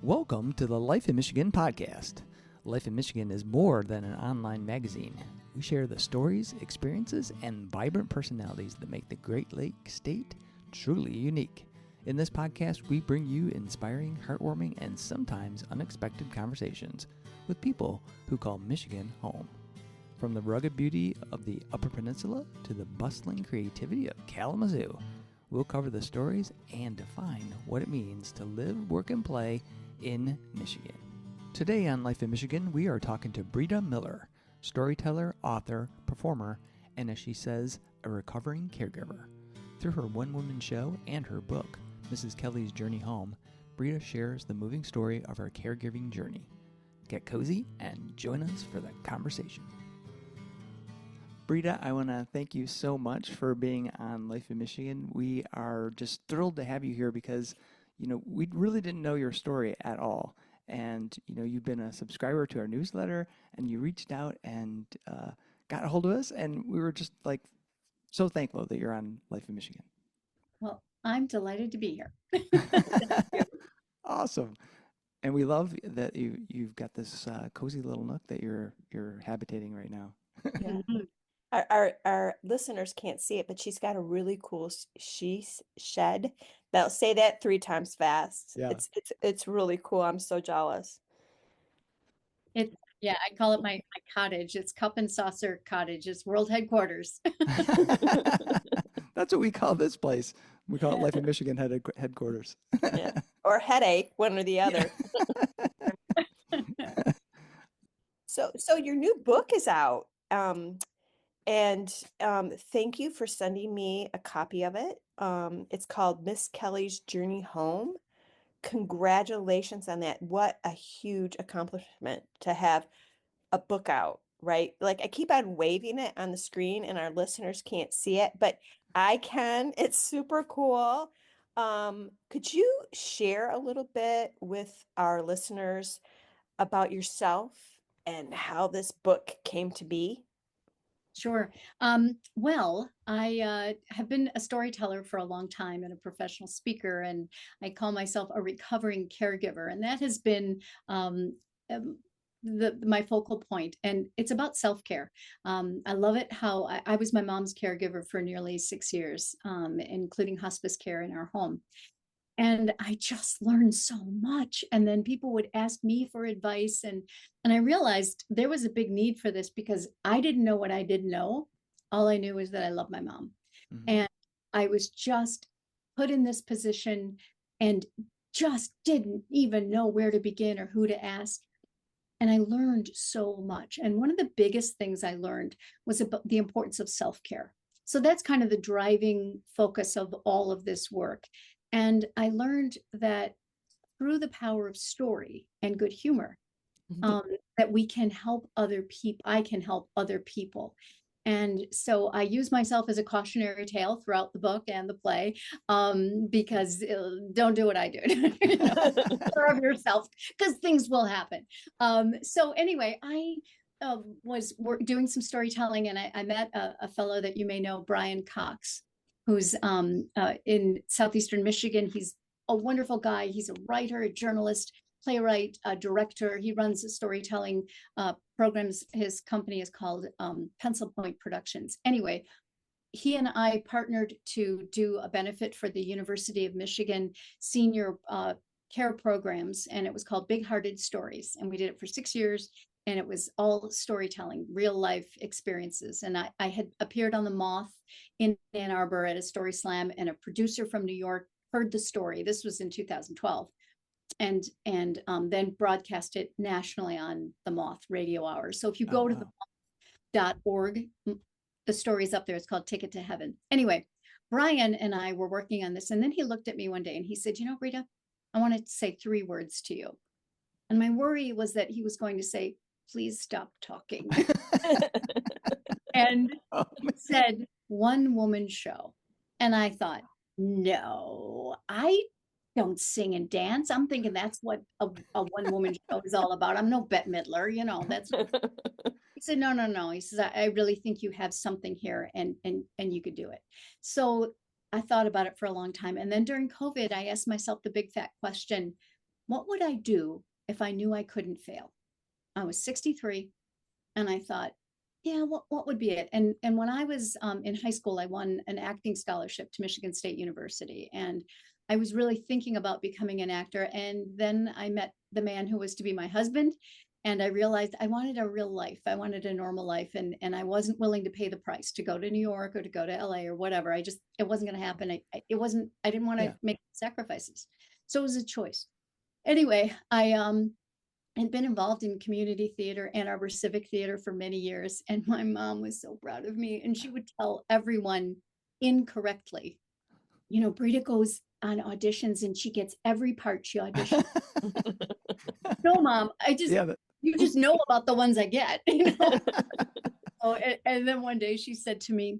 Welcome to the Life in Michigan podcast. Life in Michigan is more than an online magazine. We share the stories, experiences, and vibrant personalities that make the Great Lakes state truly unique. In this podcast, we bring you inspiring, heartwarming, and sometimes unexpected conversations with people who call Michigan home. From the rugged beauty of the Upper Peninsula to the bustling creativity of Kalamazoo, we'll cover the stories and define what it means to live, work, and play in Michigan. Today on Life in Michigan, we are talking to Breeda Miller, storyteller, author, performer, and as she says, a recovering caregiver. Through her one-woman show and her book, Mrs. Kelly's Journey Home, Breeda shares the moving story of her caregiving journey. Get cozy and join us for the conversation. Breeda, I want to thank you so much for being on Life in Michigan. We are just thrilled to have you here because, we really didn't know your story at all. And, you've been a subscriber to our newsletter and you reached out and got a hold of us. And we were just so thankful that you're on Life in Michigan. Well, I'm delighted to be here. Awesome. And we love that you've got this cozy little nook that you're habitating right now. Yeah. Our listeners can't see it, but she's got a really cool shed. Now say that 3 times fast. Yeah. It's really cool. I'm so jealous. I call it my cottage. It's Cup and Saucer Cottage. It's world headquarters. That's what we call this place. We call it Life in Michigan headquarters. Yeah. Or headache, one or the other. So your new book is out. And thank you for sending me a copy of it. It's called Miss Kelly's Journey Home. Congratulations on that. What a huge accomplishment to have a book out, right? I keep on waving it on the screen and our listeners can't see it, but I can. It's super cool. Could you share a little bit with our listeners about yourself and how this book came to be? Sure. Well, I have been a storyteller for a long time and a professional speaker, and I call myself a recovering caregiver. And that has been my focal point. And it's about self-care. I love it how I was my mom's caregiver for nearly 6 years, including hospice care in our home. And I just learned so much. And then people would ask me for advice. And I realized there was a big need for this because I didn't know what I didn't know. All I knew was that I loved my mom. Mm-hmm. And I was just put in this position and just didn't even know where to begin or who to ask. And I learned so much. And one of the biggest things I learned was about the importance of self-care. So that's kind of the driving focus of all of this work. And I learned that through the power of story and good humor, that we can help other people. I can help other people. And so I use myself as a cautionary tale throughout the book and the play, because don't do what I do. Serve yourself, because things will happen. So anyway, I was doing some storytelling, and I met a fellow that you may know, Brian Cox, who's in southeastern Michigan. He's a wonderful guy. He's a writer, a journalist, playwright, a director. He runs storytelling programs. His company is called Pencil Point Productions. Anyway, he and I partnered to do a benefit for the University of Michigan senior care programs, and it was called Big Hearted Stories. And we did it for 6 years. And it was all storytelling, real life experiences. And I had appeared on The Moth in Ann Arbor at a story slam, and a producer from New York heard the story. This was in 2012, and then broadcast it nationally on The Moth radio hours. So if you go to themoth.org, the story's up there. It's called Ticket to Heaven. Anyway, Brian and I were working on this, and then he looked at me one day and he said, Breeda, I want to say 3 words to you. And my worry was that he was going to say, please stop talking. And he said, one woman show. And I thought, no, I don't sing and dance. I'm thinking that's what a one woman show is all about. I'm no Bette Midler, that's. He said, no. He says, I really think you have something here and you could do it. So I thought about it for a long time. And then during COVID, I asked myself the big fat question, what would I do if I knew I couldn't fail? I was 63, and I thought, yeah, what would be it? And when I was in high school, I won an acting scholarship to Michigan State University, and I was really thinking about becoming an actor. And then I met the man who was to be my husband, and I realized I wanted a real life. I wanted a normal life, and I wasn't willing to pay the price to go to New York or to go to LA or whatever. It wasn't going to happen. I didn't want to make sacrifices. So it was a choice. Anyway, I had been involved in community theater, Ann Arbor Civic Theater, for many years. And my mom was so proud of me. And she would tell everyone incorrectly, Breeda goes on auditions and she gets every part she auditions. No, Mom, you just know about the ones I get. Oh, and then one day she said to me,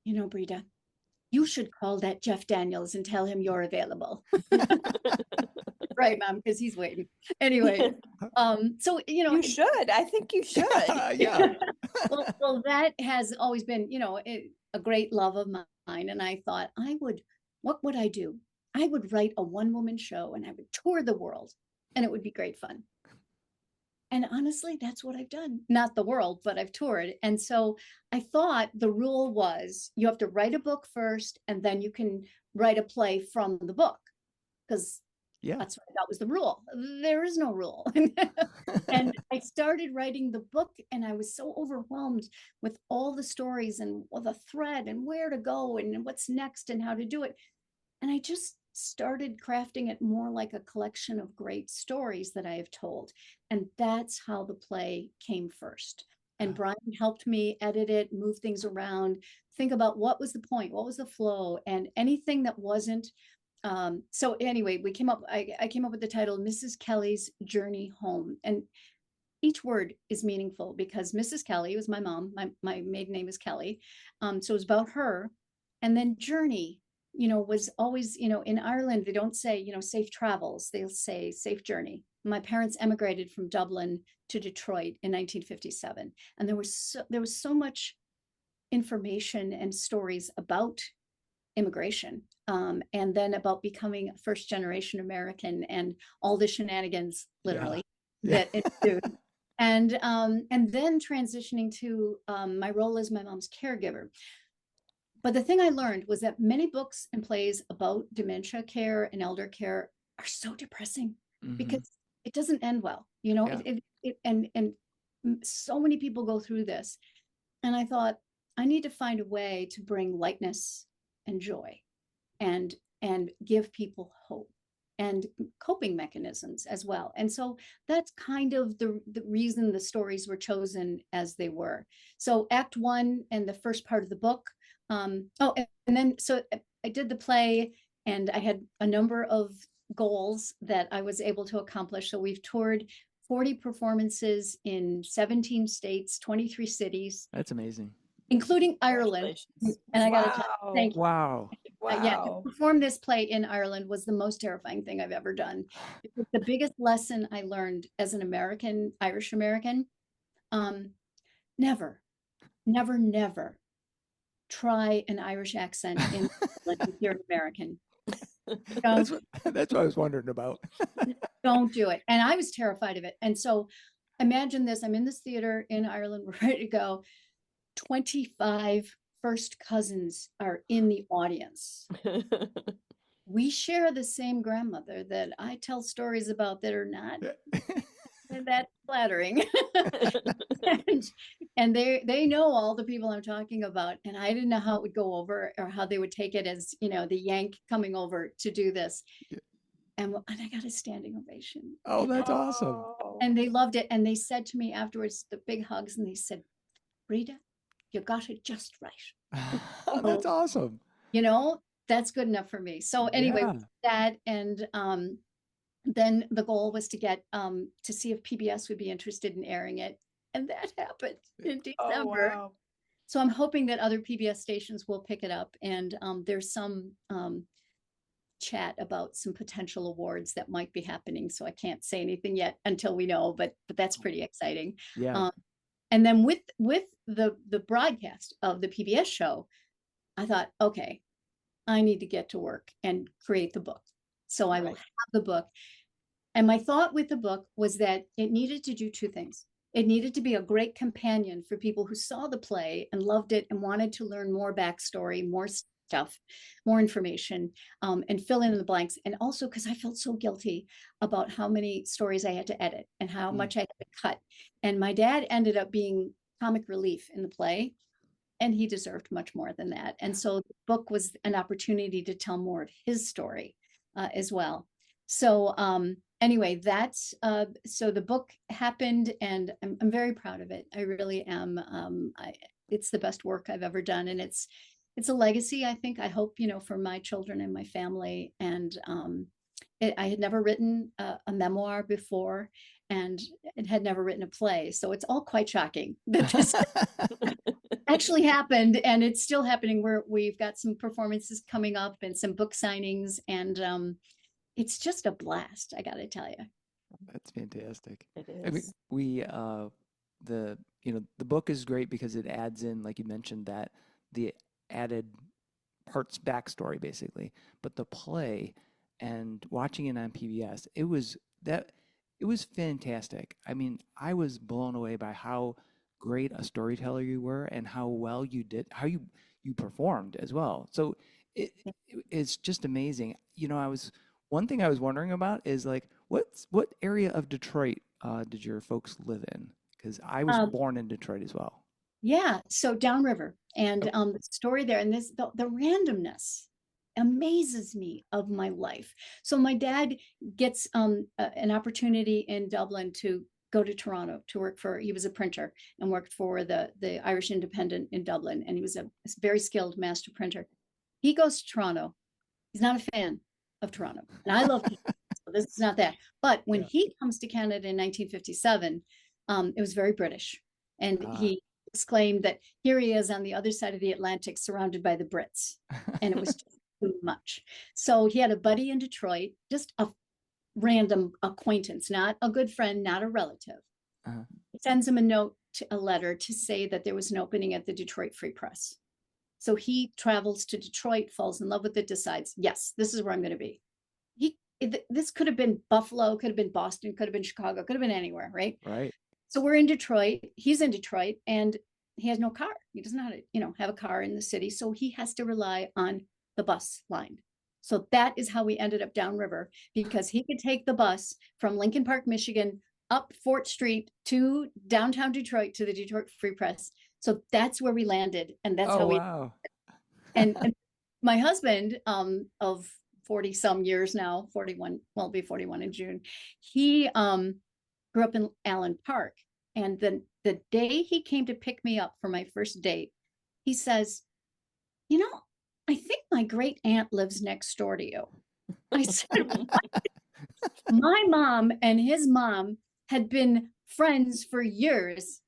Breeda, you should call that Jeff Daniels and tell him you're available. Right, Mom, because he's waiting. Anyway, so you should. I think you should. Yeah. well, that has always been, a great love of mine. And I thought, what would I do? I would write a one-woman show and I would tour the world, and it would be great fun. And honestly, that's what I've done. Not the world, but I've toured. And so I thought the rule was you have to write a book first, and then you can write a play from the book, because that's what I thought was the rule. There is no rule. And I started writing the book, and I was so overwhelmed with all the stories and the thread and where to go and what's next and how to do it. And I just started crafting it more like a collection of great stories that I have told. And that's how the play came first. And Brian helped me edit it, move things around, think about what was the point, what was the flow, and anything that wasn't. So anyway, I came up with the title, Mrs. Kelly's Journey Home. And each word is meaningful because Mrs. Kelly was my mom. My maiden name is Kelly. So it was about her. And then journey, was always, in Ireland, they don't say, safe travels. They'll say safe journey. My parents emigrated from Dublin to Detroit in 1957. And there was so much information and stories about immigration, and then about becoming a first generation American and all the shenanigans, literally, that ensued. And then transitioning to my role as my mom's caregiver. But the thing I learned was that many books and plays about dementia care and elder care are so depressing, because it doesn't end well, and so many people go through this. And I thought, I need to find a way to bring lightness and joy and give people hope and coping mechanisms as well. And so that's kind of the reason the stories were chosen as they were. So Act 1 and the first part of the book. And then so I did the play, and I had a number of goals that I was able to accomplish. So we've toured 40 performances in 17 states, 23 cities. That's amazing. Including Ireland. And I got to tell you, thank you. Wow. To perform this play in Ireland was the most terrifying thing I've ever done. It's the biggest lesson I learned as an American, Irish American. Never try an Irish accent in like if you're an American. That's what I was wondering about. Don't do it. And I was terrified of it. And so imagine this, I'm in this theater in Ireland, we're ready to go. 25 first cousins are in the audience. We share the same grandmother that I tell stories about that are not that flattering. and they know all the people I'm talking about. And I didn't know how it would go over or how they would take it as, the Yank coming over to do this. And I got a standing ovation. Oh, that's awesome. And they loved it. And they said to me afterwards, the big hugs, and they said, Breeda, you got it just right. Oh, that's awesome. That's good enough for me. So anyway, that, and then the goal was to get to see if PBS would be interested in airing it. And that happened in December. Oh, wow. So I'm hoping that other PBS stations will pick it up. And there's some chat about some potential awards that might be happening. So I can't say anything yet until we know, but that's pretty exciting. Yeah. And then with the broadcast of the PBS show, I thought, okay, I need to get to work and create the book. So I will have the book. And my thought with the book was that it needed to do two things. It needed to be a great companion for people who saw the play and loved it and wanted to learn more backstory, more stuff, more information, and fill in the blanks. And also because I felt so guilty about how many stories I had to edit and how much I had to cut. And my dad ended up being comic relief in the play, and he deserved much more than that. And so the book was an opportunity to tell more of his story as well. So anyway, that's so the book happened, and I'm very proud of it. I really am. It's the best work I've ever done, and it's a legacy, I think. I hope, for my children and my family. And I had never written a memoir before, and it had never written a play, so it's all quite shocking that this actually happened, and it's still happening. We've got some performances coming up and some book signings, and it's just a blast, I gotta tell you. That's fantastic. It I mean, is. the book is great because it adds in, like you mentioned, that the added parts backstory basically, but the play and watching it on PBS, it was fantastic. I mean, I was blown away by how great a storyteller you were and how well you did, how you performed as well. So it's just amazing. One thing I was wondering about is like what area of Detroit did your folks live in? Because I was Um, born in Detroit as well. Yeah, so downriver, and Oh, the story there, and the randomness amazes me of my life. So my dad gets an opportunity in Dublin to go to Toronto to work for. He was a printer and worked for the Irish Independent in Dublin, and he was a very skilled master printer. He goes to Toronto. He's not a fan of Toronto, and I love Canada, so this is not that. But when yeah. he comes to Canada in 1957, it was very British, and Ah. he exclaimed that here he is on the other side of the Atlantic, surrounded by the Brits, and it was just too much. So he had a buddy in Detroit, just a random acquaintance, not a good friend, not a relative. Uh, He sends him a letter to say that there was an opening at the Detroit Free Press. So he travels to Detroit, falls in love with it, decides, yes, this is where I'm going to be. This could have been Buffalo, could have been Boston, could have been Chicago, could have been anywhere, right? right. So we're in Detroit. He's in Detroit, and he has no car. He doesn't know how to, have a car in the city. So he has to rely on the bus line. So that is how we ended up downriver, because he could take the bus from Lincoln Park, Michigan, up Fort Street to downtown Detroit to the Detroit Free Press. So that's where we landed, and that's how Oh we. wow. And my husband, of 40 some years now, 41, well, be 41 in June, he grew up in Allen Park. And then the day he came to pick me up for my first date, he says, I think my great aunt lives next door to you. I said, my mom and his mom had been friends for years,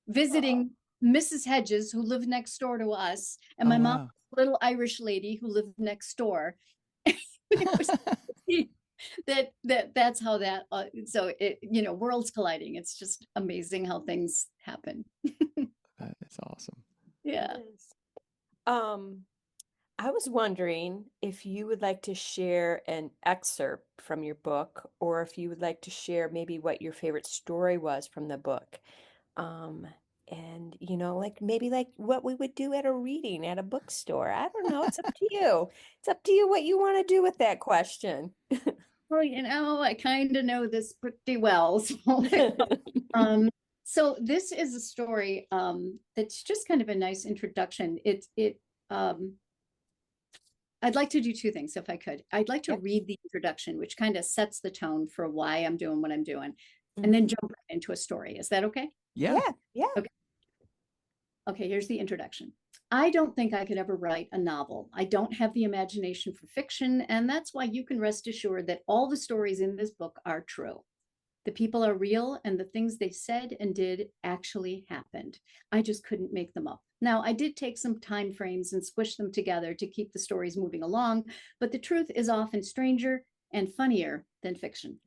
visiting Mrs. Hedges, who lived next door to us, and Oh my mom, wow. little Irish lady who lived next door. It was that's how that so it worlds colliding. It's just amazing how things happen. That is awesome. Yeah. It is. Um, I was wondering if you would like to share an excerpt from your book, or if you would like to share maybe what your favorite story was from the book. Um, and like maybe like what we would do at a reading at a bookstore. I don't know. It's up to you. It's up to you what you want to do with that question. Well, I kind of know this pretty well. Um, so this is a story that's just kind of a nice introduction. I'd like to do two things if I could. I'd like to Yep. read the introduction, which kind of sets the tone for why I'm doing what I'm doing, and Mhm. then jump right into a story. Is that okay? Yeah. Yeah, yeah. Okay. Okay, here's the introduction. I don't think I could ever write a novel. I don't have the imagination for fiction, and that's why you can rest assured that all the stories in this book are true. The people are real, and the things they said and did actually happened. I just couldn't make them up. Now, I did take some time frames and squish them together to keep the stories moving along, but the truth is often stranger and funnier than fiction.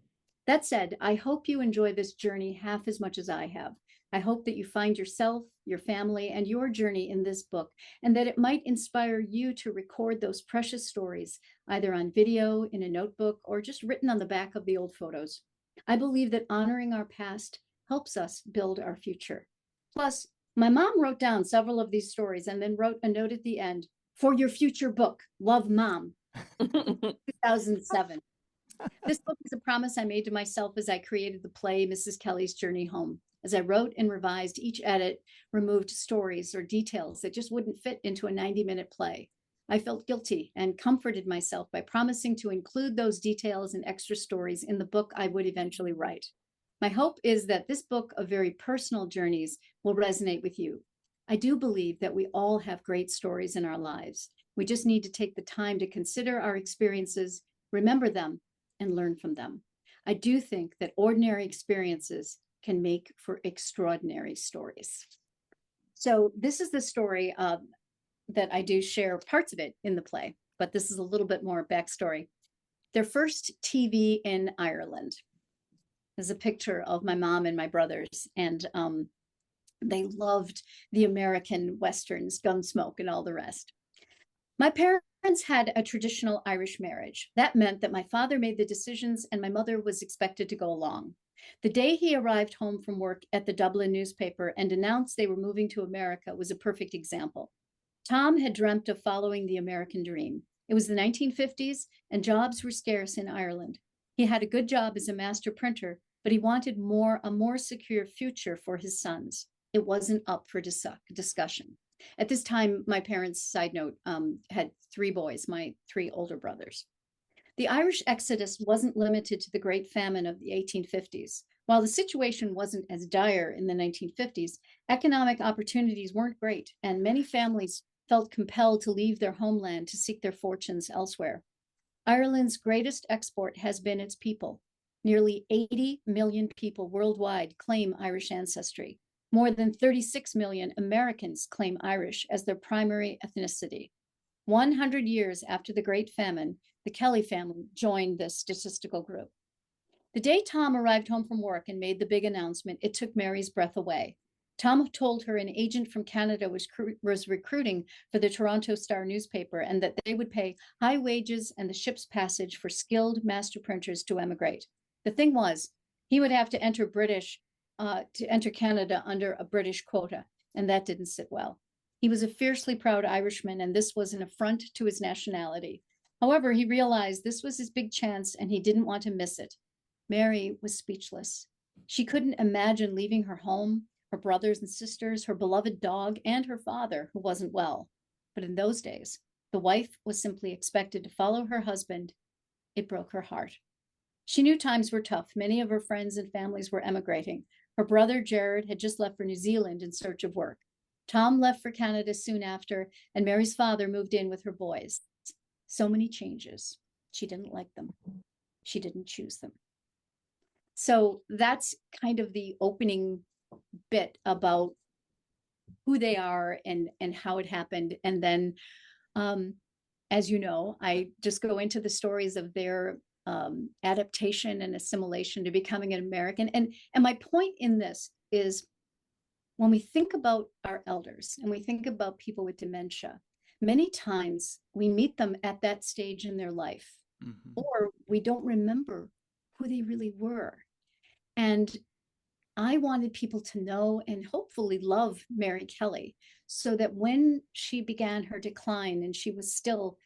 That said, I hope you enjoy this journey half as much as I have. I hope that you find yourself, your family, and your journey in this book, and that it might inspire you to record those precious stories, either on video, in a notebook, or just written on the back of the old photos. I believe that honoring our past helps us build our future. Plus, my mom wrote down several of these stories and then wrote a note at the end for your future book, Love Mom, 2007. This book is a promise I made to myself as I created the play, Mrs. Kelly's Journey Home. As I wrote and revised each edit, removed stories or details that just wouldn't fit into a 90-minute play. I felt guilty and comforted myself by promising to include those details and extra stories in the book I would eventually write. My hope is that this book of very personal journeys will resonate with you. I do believe that we all have great stories in our lives. We just need to take the time to consider our experiences, remember them, and learn from them. I do think that ordinary experiences can make for extraordinary stories. So this is the story that I do share parts of it in the play, but this is a little bit more backstory. Their first TV in Ireland is a picture of my mom and my brothers, and they loved the American Westerns, Gunsmoke, and all the rest. My parents had a traditional Irish marriage. That meant that my father made the decisions and my mother was expected to go along. The day he arrived home from work at the Dublin newspaper and announced they were moving to America was a perfect example. Tom had dreamt of following the American dream. It was the 1950s and jobs were scarce in Ireland. He had a good job as a master printer, but he wanted a more secure future for his sons. It wasn't up for discussion. At this time, my parents, side note, had 3 boys, my 3 older brothers. The Irish exodus wasn't limited to the Great Famine of the 1850s. While the situation wasn't as dire in the 1950s, economic opportunities weren't great, and many families felt compelled to leave their homeland to seek their fortunes elsewhere. Ireland's greatest export has been its people. Nearly 80 million people worldwide claim Irish ancestry. More than 36 million Americans claim Irish as their primary ethnicity. 100 years after the Great Famine, the Kelly family joined this statistical group. The day Tom arrived home from work and made the big announcement, it took Mary's breath away. Tom told her an agent from Canada was recruiting for the Toronto Star newspaper and that they would pay high wages and the ship's passage for skilled master printers to emigrate. The thing was, he would have to enter Canada under a British quota, and that didn't sit well. He was a fiercely proud Irishman, and this was an affront to his nationality. However, he realized this was his big chance, and he didn't want to miss it. Mary was speechless. She couldn't imagine leaving her home, her brothers and sisters, her beloved dog, and her father, who wasn't well. But in those days, the wife was simply expected to follow her husband. It broke her heart. She knew times were tough. Many of her friends and families were emigrating. Her brother, Jared, had just left for New Zealand in search of work. Tom left for Canada soon after, and Mary's father moved in with her boys. So many changes. She didn't like them. She didn't choose them. So that's kind of the opening bit about who they are and how it happened. And then, as you know, I just go into the stories of their adaptation and assimilation to becoming an American. And my point in this is when we think about our elders and we think about people with dementia, many times we meet them at that stage in their life, or we don't remember who they really were. And I wanted people to know and hopefully love Mary Kelly so that when she began her decline and she was still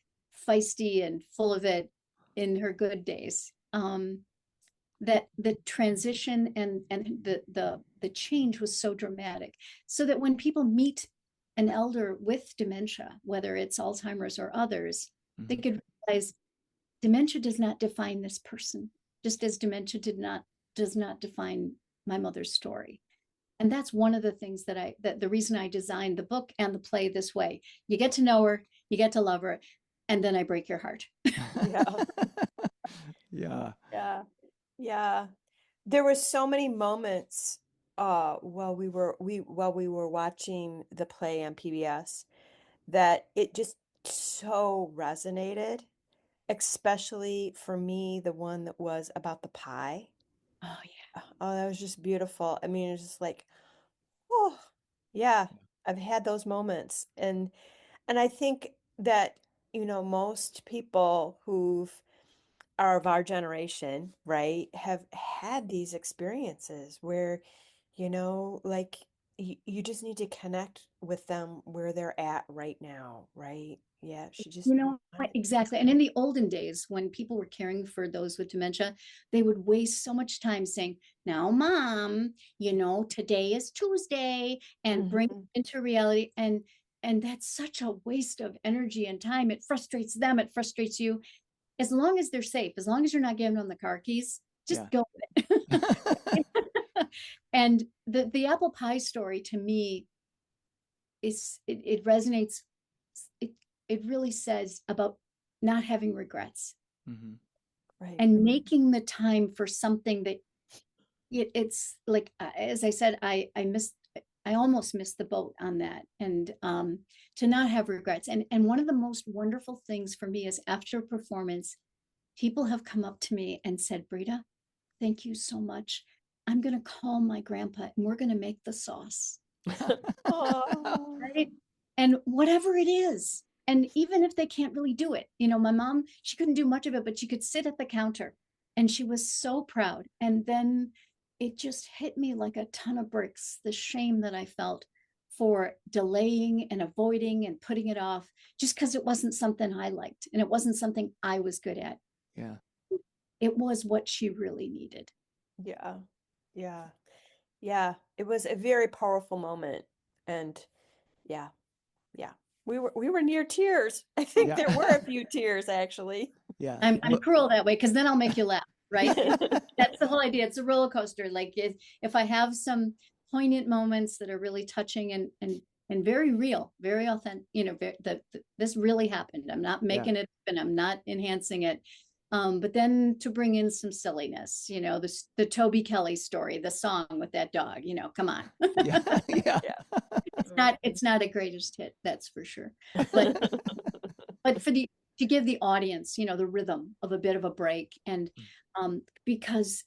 feisty and full of it in her good days, that the transition and the change was so dramatic, so that when people meet an elder with dementia, whether it's Alzheimer's or others, they could realize dementia does not define this person, just as dementia does not define my mother's story. And that's one of the things that the reason I designed the book and the play this way. You get to know her, you get to love her, and then I break your heart. Yeah. Yeah. Yeah. Yeah. There were so many moments while we were watching the play on PBS that it just so resonated, especially for me, the one that was about the pie. Oh yeah. Oh, that was just beautiful. I mean, it's just like, oh, yeah, I've had those moments. And I think that, most people who've are of our generation, right, have had these experiences where, like you just need to connect with them where they're at right now, right? Yeah, she just You know what? wanted. Exactly. And in the olden days, when people were caring for those with dementia, they would waste so much time saying, now, mom, today is Tuesday, and bring it Mhm. into reality. And that's such a waste of energy and time. It frustrates them, it frustrates you. As long as they're safe, as long as you're not giving them the car keys, just Yeah. go with it. And the apple pie story to me it resonates. It it really says about not having regrets Hmm. Right. and making the time for something that it's like, as I said, I almost missed the boat on that. And to not have regrets. And one of the most wonderful things for me is after a performance, people have come up to me and said, Breeda, thank you so much. I'm going to call my grandpa and we're going to make the sauce. Oh. Right. And whatever it is, and even if they can't really do it, my mom, she couldn't do much of it, but she could sit at the counter and she was so proud. And then it just hit me like a ton of bricks, the shame that I felt for delaying and avoiding and putting it off just because it wasn't something I liked and it wasn't something I was good at. Yeah. It was what she really needed. Yeah. Yeah. Yeah. It was a very powerful moment. And yeah. Yeah. We were near tears. I think Yeah. there were a few tears actually. Yeah. I'm Well, cruel that way because then I'll make you laugh, right? That's the whole idea. It's a roller coaster. Like if I have some poignant moments that are really touching and very real, very authentic, this really happened. I'm not yeah. making it up and I'm not enhancing it. But then to bring in some silliness, the Toby Kelly story, the song with that dog, come on. Yeah. Yeah. Yeah. It's not a greatest hit, that's for sure. But but to give the audience, the rhythm of a bit of a break. And because,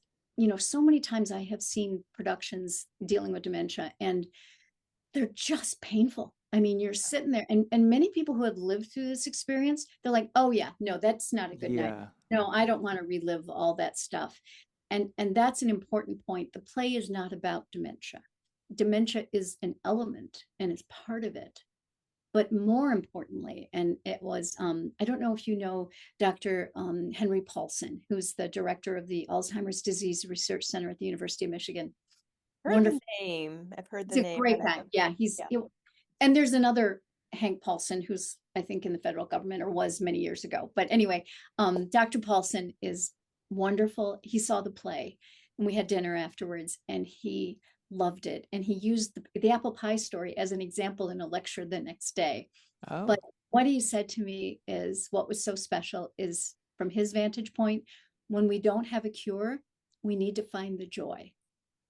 so many times I have seen productions dealing with dementia and they're just painful. I mean, you're sitting there and many people who have lived through this experience, they're like, oh yeah, no, that's not a good night. Yeah. No, I don't want to relive all that stuff. And that's an important point. The play is not about dementia. Dementia is an element and it's part of it. But more importantly, and it was, I don't know if you know Dr. Henry Paulson, who's the director of the Alzheimer's Disease Research Center at the University of Michigan. Heard the Wonderful. name. I've heard the He's a name, great but I guy. have. Yeah, Yeah. and there's another Hank Paulson who's, I think, in the federal government or was many years ago. But anyway, Dr. Paulson is wonderful. He saw the play and we had dinner afterwards and he loved it. And he used the apple pie story as an example in a lecture the next day. But Oh. what he said to me is what was so special is from his vantage point, when we don't have a cure, we need to find the joy.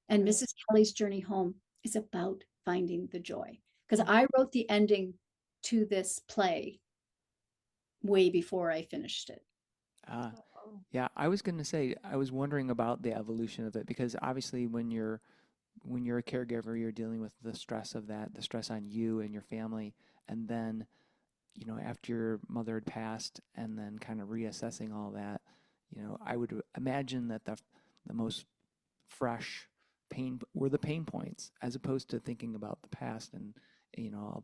And Right. Mrs. Kelly's journey home is about finding the joy. Because Mhm. I wrote the ending to this play way before I finished it. Ah. Oh. Yeah. I was going to say, I was wondering about the evolution of it because obviously when you're a caregiver, you're dealing with the stress of that, the stress on you and your family, and then after your mother had passed and then kind of reassessing all that, I would imagine that the most fresh pain were the pain points as opposed to thinking about the past and all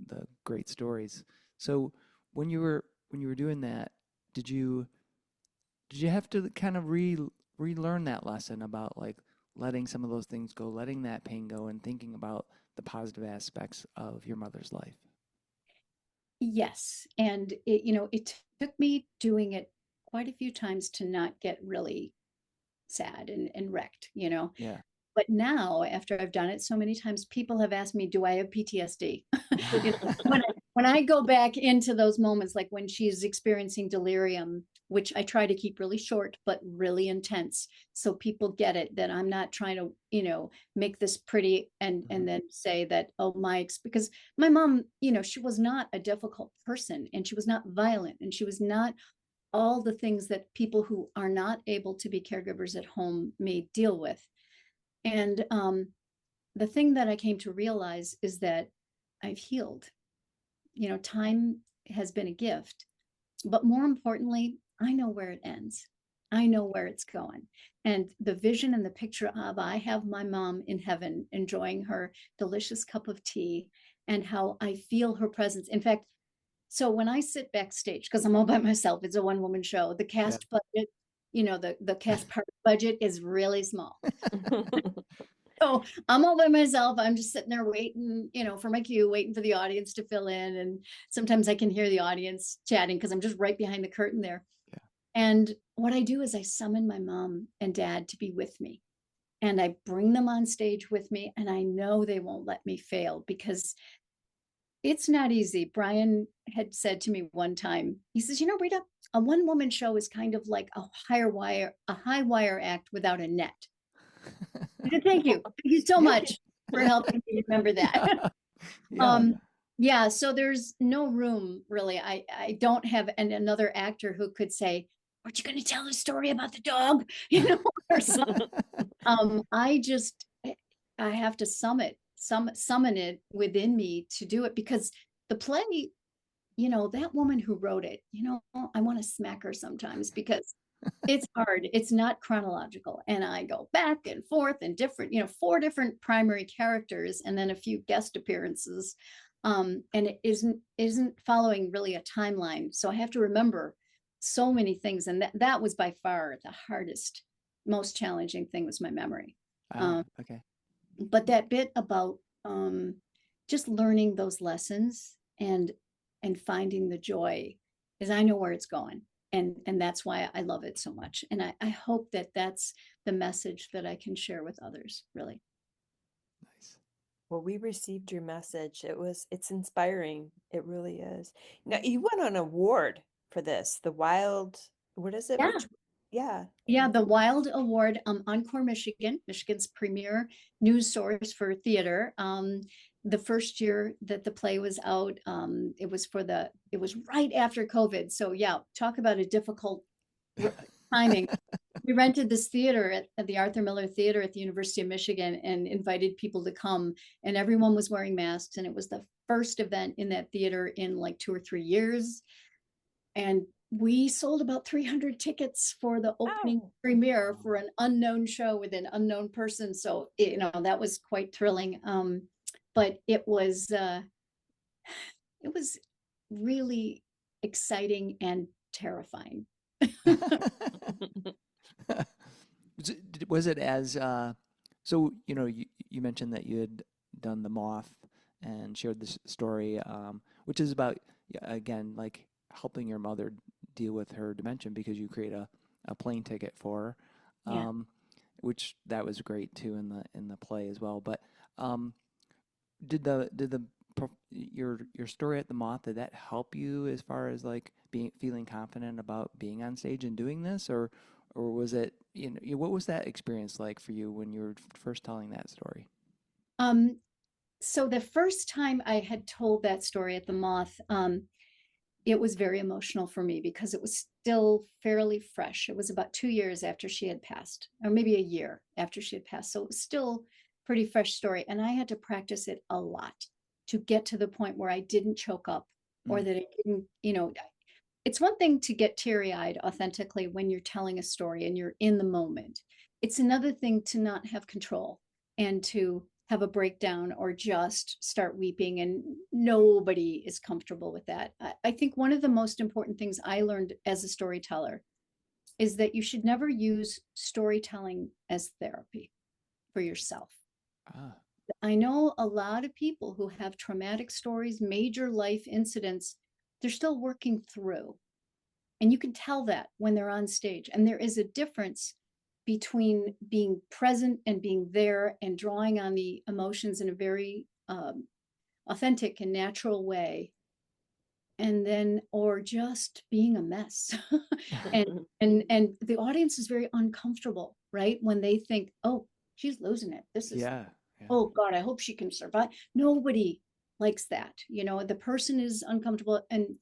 the great stories. So when you were doing that, did you did you have to kind of relearn that lesson about like letting some of those things go, letting that pain go, and thinking about the positive aspects of your mother's life? Yes. And it took me doing it quite a few times to not get really sad and wrecked. Yeah. But now, after I've done it so many times, people have asked me, do I have PTSD? When I go back into those moments, like when she's experiencing delirium, which I try to keep really short, but really intense. So people get it that I'm not trying to, make this pretty and Mhm. then say that, oh, because my mom, she was not a difficult person and she was not violent and she was not all the things that people who are not able to be caregivers at home may deal with. And the thing that I came to realize is that I've healed. Time has been a gift, but more importantly, I know where it ends. I know where it's going. And the vision and the picture of I have my mom in heaven enjoying her delicious cup of tea and how I feel her presence. In fact, so when I sit backstage, because I'm all by myself, it's a one-woman show, the Yeah. cast budget, the cast part budget is really small. So I'm all by myself. I'm just sitting there waiting, for my cue, waiting for the audience to fill in. And sometimes I can hear the audience chatting because I'm just right behind the curtain there. Yeah. And what I do is I summon my mom and dad to be with me. And I bring them on stage with me. And I know they won't let me fail because it's not easy. Brian had said to me one time, he says, Rita, a one-woman show is kind of like a high wire act without a net. I said, thank you. Thank you so much for helping me remember that. Yeah. So there's no room really. I don't have another actor who could say, aren't you going to tell the story about the dog? Or something. I have to summon it within me to do it because the play, that woman who wrote it, I want to smack her sometimes because it's hard. It's not chronological. And I go back and forth and different, 4 different primary characters and then a few guest appearances. And it isn't following really a timeline. So I have to remember so many things. And that was by far the hardest, most challenging thing was my memory. Okay. But that bit about just learning those lessons and finding the joy is I know where it's going. And that's why I love it so much. And I hope that that's the message that I can share with others, really. Nice. Well, we received your message. It's inspiring. It really is. Now, you won an award for this, the Wild, what is it? Yeah. Yeah, the Wild Award, Encore Michigan's premier news source for theater. The first year that the play was out, it was right after COVID. So yeah, talk about a difficult timing. We rented this theater at the Arthur Miller Theater at the University of Michigan and invited people to come, and everyone was wearing masks. And it was the first event in that theater in like 2 or 3 years. And we sold about 300 tickets for the opening premiere for an unknown show with an unknown person. So, that was quite thrilling. But it was really exciting and terrifying. Was it as so you mentioned that you had done The Moth and shared this story, which is about, again, like helping your mother deal with her dementia because you create a plane ticket for her, Yeah. which that was great too in the play as well. But did your story at The Moth, did that help you as far as like feeling confident about being on stage and doing this, or was it, what was that experience like for you when you were first telling that story? So the first time I had told that story at The Moth, it was very emotional for me because it was still fairly fresh. It was about 2 years after she had passed, or maybe a year after she had passed. So it was still pretty fresh story. And I had to practice it a lot to get to the point where I didn't choke up or that it didn't, it's one thing to get teary-eyed authentically when you're telling a story and you're in the moment. It's another thing to not have control and to have a breakdown or just start weeping, and nobody is comfortable with that. I think one of the most important things I learned as a storyteller is that you should never use storytelling as therapy for yourself. I know a lot of people who have traumatic stories, major life incidents, they're still working through. And you can tell that when they're on stage. And there is a difference between being present and being there and drawing on the emotions in a very authentic and natural way, and then or just being a mess. and the audience is very uncomfortable, right? When they think, oh, she's losing it. This is, Yeah. oh God, I hope she can survive. Nobody likes that. The person is uncomfortable, and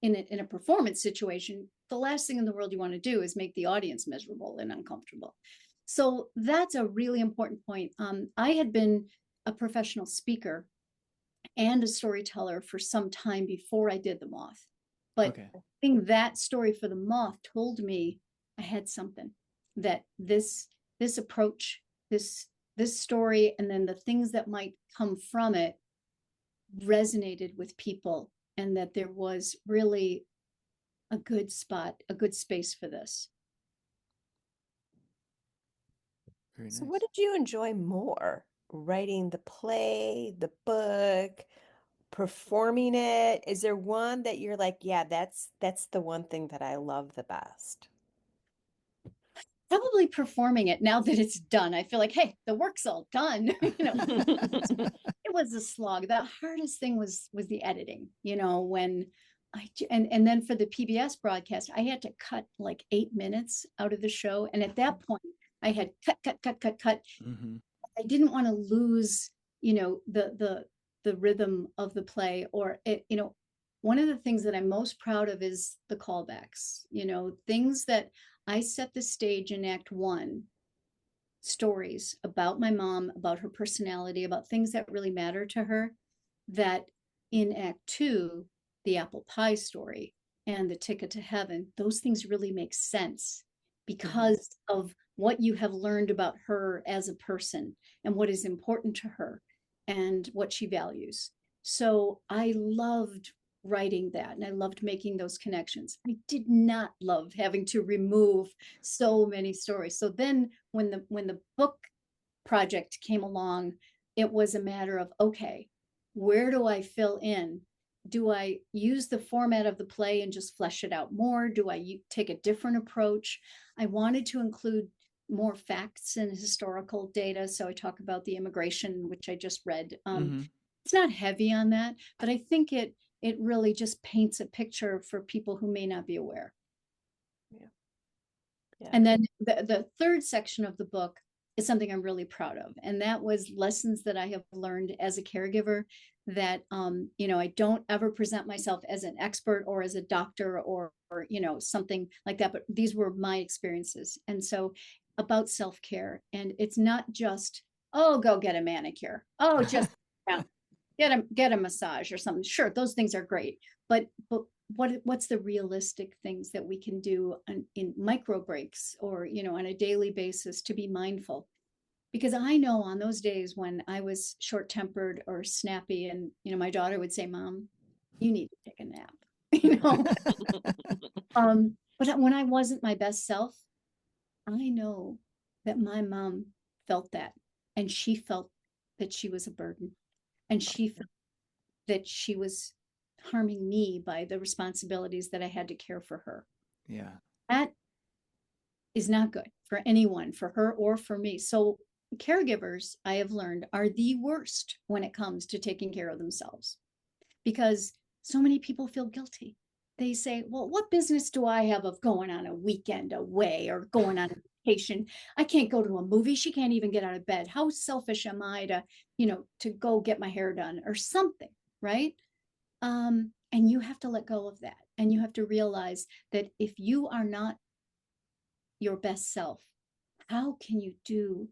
in a performance situation, the last thing in the world you want to do is make the audience miserable and uncomfortable. So that's a really important point. I had been a professional speaker and a storyteller for some time before I did The Moth. But I think that story for The Moth told me I had something that this approach, this story, and then the things that might come from it resonated with people, and that there was really a good spot, a good space for this. Very So nice. what did you enjoy more? Writing the play, the book, performing it? Is there one that you're like, yeah, that's the one thing that I love the best? Probably performing it now that it's done. I feel like, hey, the work's all done. It was a slog. The hardest thing was the editing, when and then for the PBS broadcast, I had to cut like 8 minutes out of the show. And at that point, I had cut. Mm-hmm. I didn't want to lose, the rhythm of the play, or it, one of the things that I'm most proud of is the callbacks, things that I set the stage in Act 1, stories about my mom, about her personality, about things that really matter to her, that in Act 2, the apple pie story and the ticket to heaven, those things really make sense because of what you have learned about her as a person and what is important to her and what she values. So I loved writing that, and I loved making those connections. I did not love having to remove so many stories. So then when the book project came along, it was a matter of, okay, where do I fill in? Do I use the format of the play and just flesh it out more? Do I take a different approach? I wanted to include more facts and historical data. So I talk about the immigration, which I just read. It's not heavy on that, but I think it really just paints a picture for people who may not be aware. Yeah. And then the third section of the book is something I'm really proud of. And that was lessons that I have learned as a caregiver, that, I don't ever present myself as an expert or as a doctor or something like that, but these were my experiences. And so about self-care, and it's not just, oh, go get a manicure. Oh, just get a massage or something. Sure, those things are great, but what's the realistic things that we can do in micro breaks, or on a daily basis, to be mindful? Because I know on those days when I was short-tempered or snappy, and my daughter would say, "Mom, you need to take a nap," but when I wasn't my best self, I know that my mom felt that, and she felt that she was a burden, and she felt that she was harming me by the responsibilities that I had to care for her. Yeah. That is not good for anyone, for her or for me. So caregivers, I have learned, are the worst when it comes to taking care of themselves, because so many people feel guilty. They say, well, what business do I have of going on a weekend away or going on a vacation? I can't go to a movie. She can't even get out of bed. How selfish am I to go get my hair done or something, right? And you have to let go of that. And you have to realize that if you are not your best self, how can you do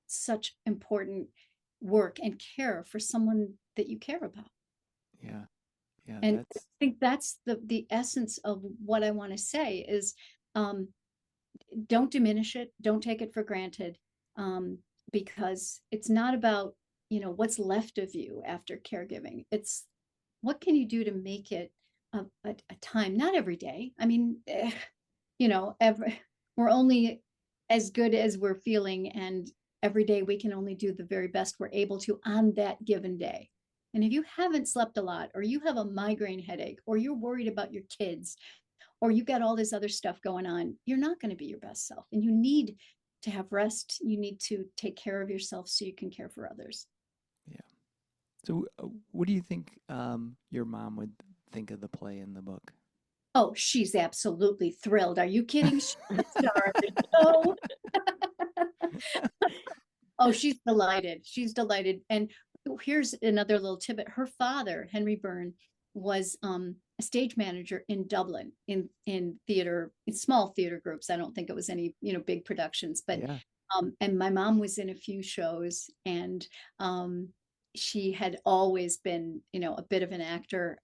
such important work and care for someone that you care about? Yeah. Yeah. And I think that's the essence of what I want to say is, don't diminish it. Don't take it for granted. Because it's not about, what's left of you after caregiving. It's what can you do to make it a time, not every day. I mean, we're only as good as we're feeling, and every day we can only do the very best we're able to on that given day. And if you haven't slept a lot, or you have a migraine headache, or you're worried about your kids, or you've got all this other stuff going on, you're not going to be your best self. And you need to have rest. You need to take care of yourself so you can care for others. Yeah. So, what do you think your mom would think of the play in the book? Oh, she's absolutely thrilled. Are you kidding? She's the star of the show. Oh, she's delighted. She's delighted. And here's another little tidbit. Her father, Henry Byrne, was a stage manager in Dublin in theater, in small theater groups. I don't think it was any, big productions, but Yeah. And my mom was in a few shows, and she had always been, a bit of an actor,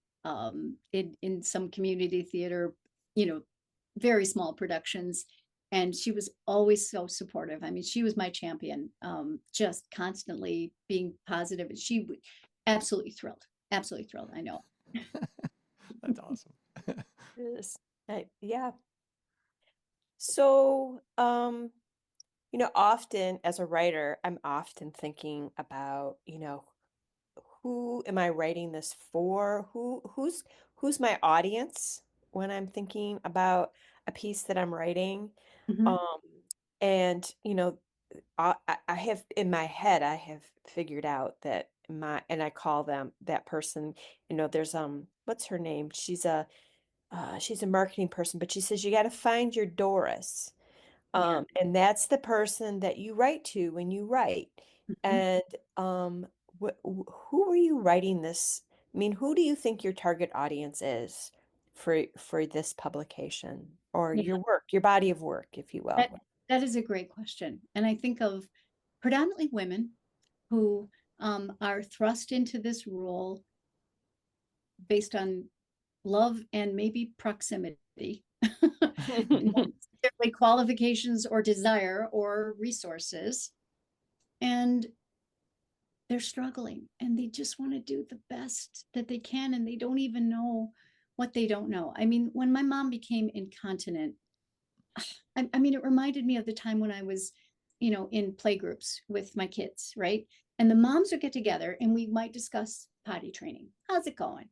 in some community theater, very small productions. And she was always so supportive. I mean, she was my champion, just constantly being positive. She absolutely thrilled. Absolutely thrilled. I know. That's awesome. Yes. Yeah. So, often as a writer, I'm often thinking about, who am I writing this for? Who's my audience when I'm thinking about a piece that I'm writing? Mhm. Um, and I have in my head, I have figured out that and I call them that person, there's what's her name? She's a marketing person, but she says you got to find your Doris. Yeah. And that's the person that you write to when you write. Mhm. And who are you writing this? I mean, who do you think your target audience is for this publication or Yeah. your work, your body of work, if you will? That, that is a great question. And I think of predominantly women who are thrust into this role based on love and maybe proximity, not necessarily qualifications or desire or resources. And they're struggling and they just want to do the best that they can. And they don't even know what they don't know. I mean, when my mom became incontinent, I mean, it reminded me of the time when I was, in playgroups with my kids, right? And the moms would get together and we might discuss potty training. How's it going?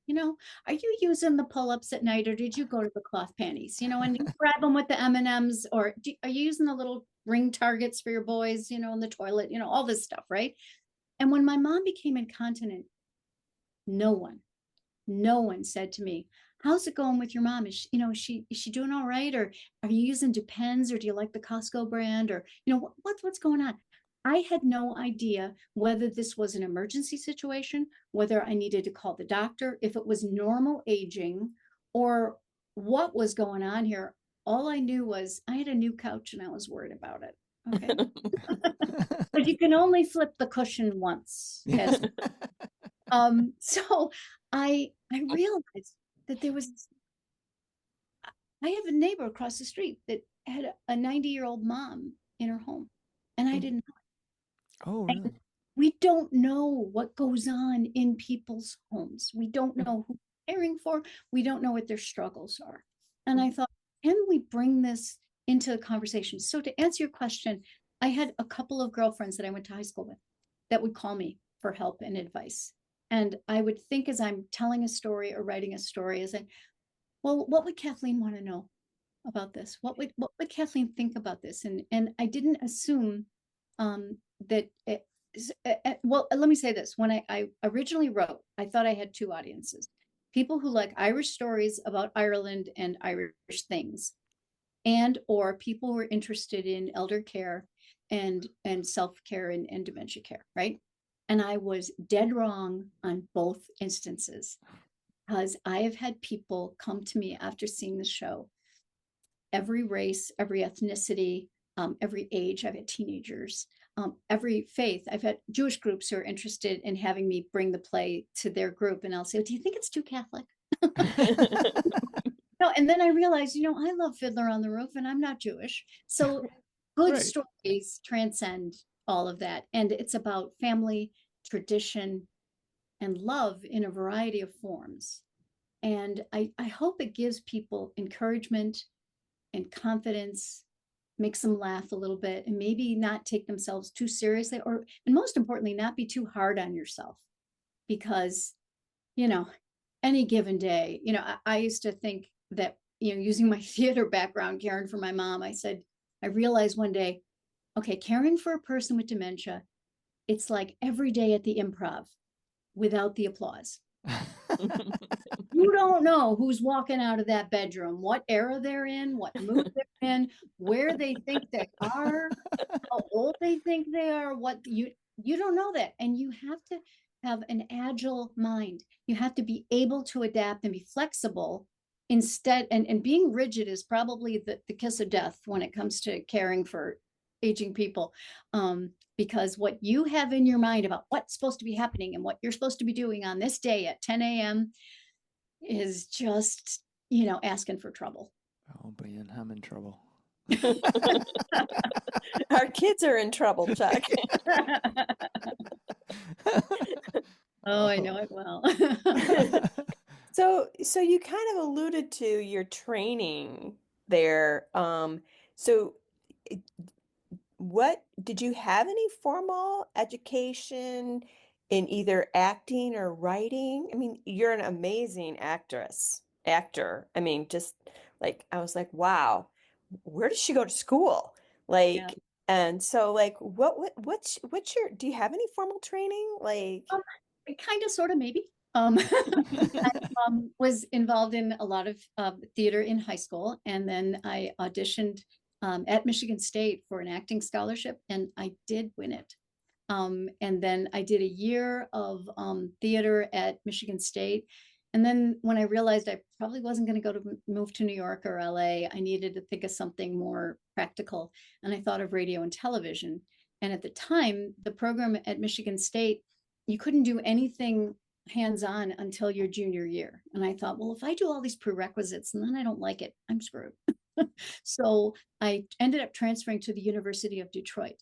Are you using the pull-ups at night or did you go to the cloth panties? And you grab them with the M&Ms or are you using the little ring targets for your boys, in the toilet, all this stuff, right? And when my mom became incontinent, no one, no one said to me, how's it going with your mom? Is she doing all right? Or are you using Depends or do you like the Costco brand? Or, what's going on? I had no idea whether this was an emergency situation, whether I needed to call the doctor, if it was normal aging, or what was going on here. All I knew was I had a new couch and I was worried about it. Okay. But you can only flip the cushion once. As so I realized that I have a neighbor across the street that had a 90-year-old mom in her home, and I didn't. Oh, And really? we don't know what goes on in people's homes. We don't know who they're caring for. We don't know what their struggles are. And I thought, can we bring this into the conversation? So to answer your question, I had a couple of girlfriends that I went to high school with that would call me for help and advice. And I would think as I'm telling a story or writing a story, as well, what would Kathleen want to know about this? What would Kathleen think about this? And I didn't assume that well, let me say this. When I originally wrote, I thought I had two audiences: people who like Irish stories about Ireland and Irish things, and or people who are interested in elder care and self-care and dementia care, right? And I was dead wrong on both instances because I have had people come to me after seeing the show, every race, every ethnicity, every age. I've had teenagers, every faith. I've had Jewish groups who are interested in having me bring the play to their group, and I'll say, "Do you think it's too Catholic?" No, and then I realized, I love Fiddler on the Roof, and I'm not Jewish, so good Right. stories transcend all of that, and it's about family, tradition, and love in a variety of forms. And I hope it gives people encouragement and confidence, makes them laugh a little bit, and maybe not take themselves too seriously, and most importantly, not be too hard on yourself. Because, you know, any given day, I used to think that, using my theater background, caring for my mom, I realized one day, okay, caring for a person with dementia, it's like every day at the improv without the applause. You don't know who's walking out of that bedroom, what era they're in, what mood they're in, where they think they are, how old they think they are, what you don't know that. And you have to have an agile mind. You have to be able to adapt and be flexible instead. And being rigid is probably the kiss of death when it comes to caring for aging people. Because what you have in your mind about what's supposed to be happening and what you're supposed to be doing on this day at 10 a.m. is just, asking for trouble. Oh man, I'm in trouble. Our kids are in trouble, Chuck. Oh, I know it well. So you kind of alluded to your training there. So it- what did you have any formal education in either acting or writing? I mean, you're an amazing actor. I mean, just like I was like, wow, where does she go to school? Yeah. Like, and so like what's your do you have any formal training? Like Um, Kind of, sort of, maybe. I was involved in a lot of theater in high school, and then I auditioned at Michigan State for an acting scholarship, and I did win it. And then I did a year of theater at Michigan State. And then when I realized I probably wasn't going to move to New York or LA, I needed to think of something more practical. And I thought of radio and television. And at the time, the program at Michigan State, you couldn't do anything hands-on until your junior year. And I thought, well, if I do all these prerequisites and then I don't like it, I'm screwed. So I ended up transferring to the University of Detroit.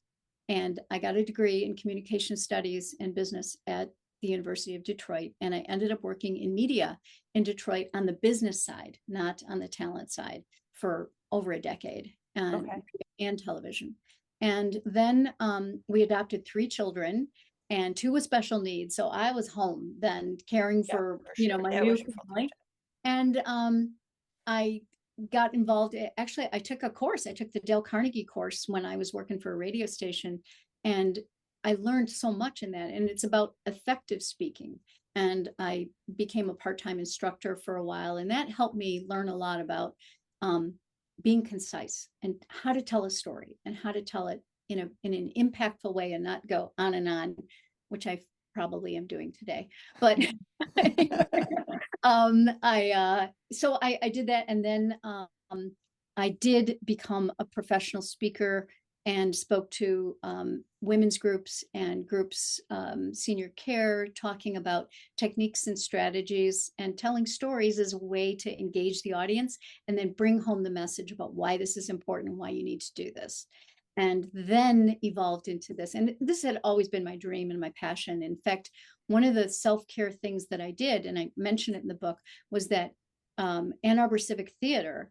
And I got a degree in communication studies and business at the University of Detroit. And I ended up working in media in Detroit on the business side, not on the talent side, for over a decade, okay. and television. And then we adopted 3 children, and 2 with special needs. So I was home then caring Yeah, for, for sure. my That new was your full-time family. And I got involved. Actually, I took a course. I took the Dale Carnegie course when I was working for a radio station. And I learned so much in that. And it's about effective speaking. And I became a part-time instructor for a while. And that helped me learn a lot about being concise and how to tell a story and how to tell it in an impactful way and not go on, which I probably am doing today. But I did that, and then I did become a professional speaker and spoke to women's groups and groups, senior care, talking about techniques and strategies and telling stories as a way to engage the audience and then bring home the message about why this is important and why you need to do this. And then evolved into this. And this had always been my dream and my passion. In fact, one of the self-care things that I did, and I mention it in the book, was that Ann Arbor Civic Theater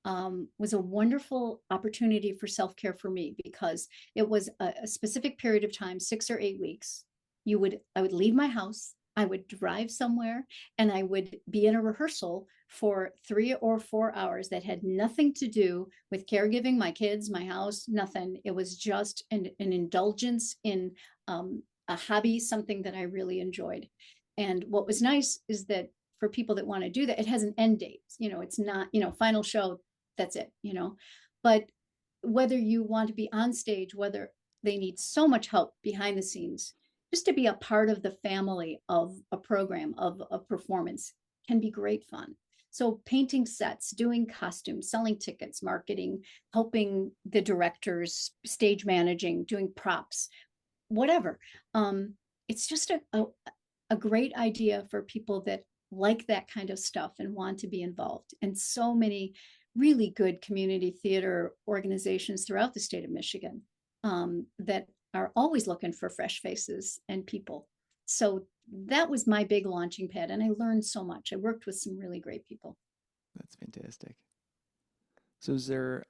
was a wonderful opportunity for self-care for me, because it was a specific period of time, 6 or 8 weeks. I would leave my house, I would drive somewhere, and I would be in a rehearsal for 3 or 4 hours that had nothing to do with caregiving, my kids, my house, nothing. It was just an indulgence in a hobby, something that I really enjoyed. And what was nice is that for people that want to do that, it has an end date. It's not, final show, that's it, But whether you want to be on stage, whether they need so much help behind the scenes, just to be a part of the family of a program, of a performance, can be great fun. So painting sets, doing costumes, selling tickets, marketing, helping the directors, stage managing, doing props, whatever. It's just a great idea for people that like that kind of stuff and want to be involved. And so many really good community theater organizations throughout the state of Michigan that are always looking for fresh faces and people. So that was my big launching pad, and I learned so much. I worked with some really great people. That's fantastic. So is there,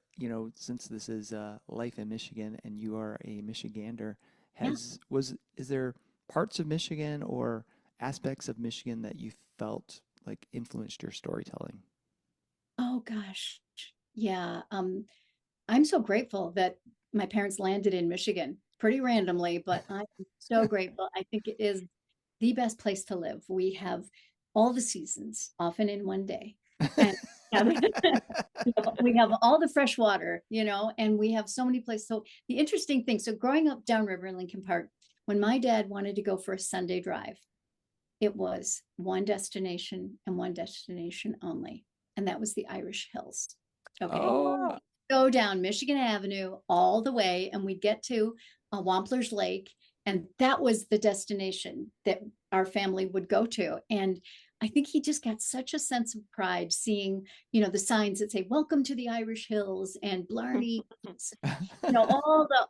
since this is life in Michigan and you are a Michigander, Yeah. is there parts of Michigan or aspects of Michigan that you felt like influenced your storytelling? Oh gosh. Yeah. I'm so grateful that my parents landed in Michigan pretty randomly, but I'm so grateful. I think it is the best place to live. We have all the seasons, often in one day. And we have all the fresh water, and we have so many places. So the interesting thing, so growing up downriver in Lincoln Park, when my dad wanted to go for a Sunday drive, it was one destination and one destination only. And that was the Irish Hills. Okay. Oh, Oh, wow. Go down Michigan Avenue all the way, and we'd get to Wampler's Lake. And that was the destination that our family would go to. And I think he just got such a sense of pride seeing, the signs that say, "Welcome to the Irish Hills," and Blarney,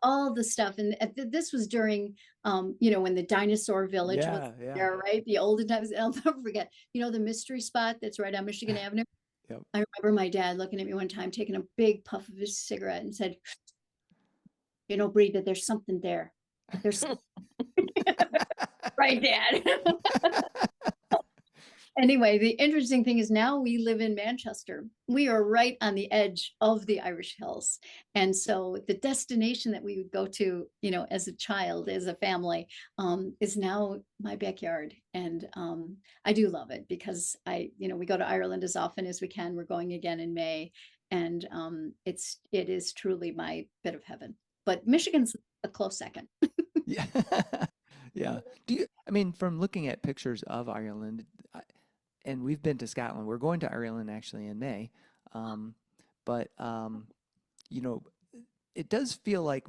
all the stuff. And this was during, when the dinosaur village was Yeah. there, right? The olden times. I'll never forget, the mystery spot that's right on Michigan Avenue. Yep. I remember my dad looking at me one time, taking a big puff of his cigarette and said, "Breeda, there's something there. There's right, Dad." Anyway, the interesting thing is now we live in Manchester. We are right on the edge of the Irish Hills. And so the destination that we would go to, as a child, as a family, is now my backyard. And I do love it because we go to Ireland as often as we can. We're going again in May. And it is truly my bit of heaven. But Michigan's a close second. Yeah. Yeah. From looking at pictures of Ireland, and we've been to Scotland. We're going to Ireland actually in May. But it does feel like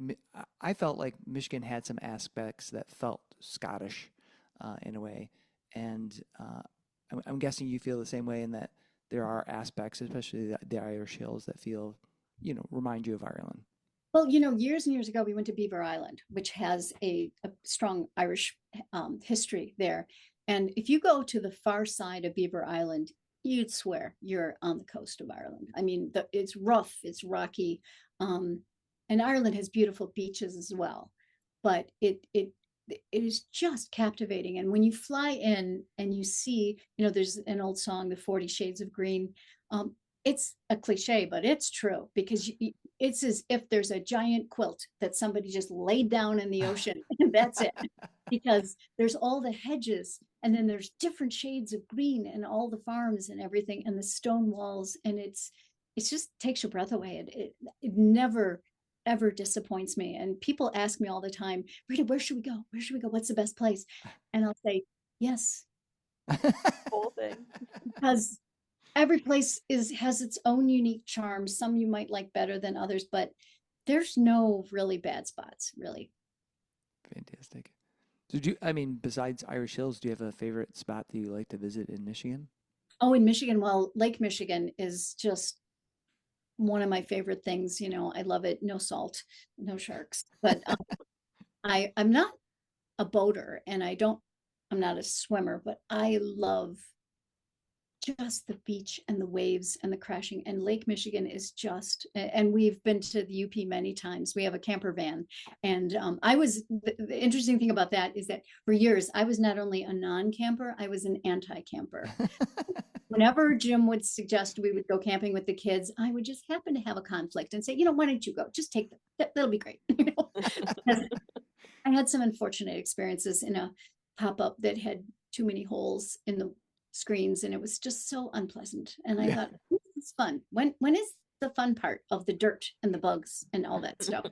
I felt like Michigan had some aspects that felt Scottish in a way. And I'm guessing you feel the same way in that there are aspects, especially the Irish Hills, that feel, remind you of Ireland. Well, years and years ago, we went to Beaver Island, which has a strong Irish history there. And if you go to the far side of Beaver Island, you'd swear you're on the coast of Ireland. I mean, it's rough, it's rocky, and Ireland has beautiful beaches as well. But it is just captivating. And when you fly in and you see, there's an old song, "The 40 Shades of Green." It's a cliche, but it's true because it's as if there's a giant quilt that somebody just laid down in the ocean and that's it. Because there's all the hedges and then there's different shades of green and all the farms and everything and the stone walls. And it's just takes your breath away. It never, ever disappoints me. And people ask me all the time, "Breeda, where should we go? Where should we go? What's the best place?" And I'll say, yes. Whole thing. Because every place has its own unique charm. Some you might like better than others, but there's no really bad spots, really. Fantastic. So besides Irish Hills, do you have a favorite spot that you like to visit in Michigan? Oh, in Michigan, well, Lake Michigan is just one of my favorite things. I love it. No salt, no sharks. But I'm not a boater and I'm not a swimmer, but I love just the beach and the waves and the crashing. And Lake Michigan is and we've been to the UP many times. We have a camper van. And the interesting thing about that is that for years, I was not only a non-camper, I was an anti-camper. Whenever Jim would suggest we would go camping with the kids, I would just happen to have a conflict and say, "Why don't you go? Just take them. That'll be great." I had some unfortunate experiences in a pop-up that had too many holes in the screens and it was just so unpleasant. And I thought, this is fun. When is the fun part of the dirt and the bugs and all that stuff?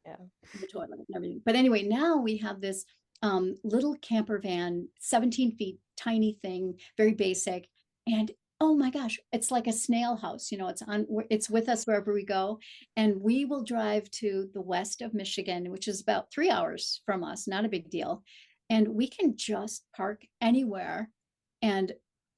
Yeah. The toilet and everything. But anyway, now we have this little camper van, 17 feet, tiny thing, very basic. And oh my gosh, it's like a snail house. It's with us wherever we go. And we will drive to the west of Michigan, which is about 3 hours from us, not a big deal. And we can just park anywhere. And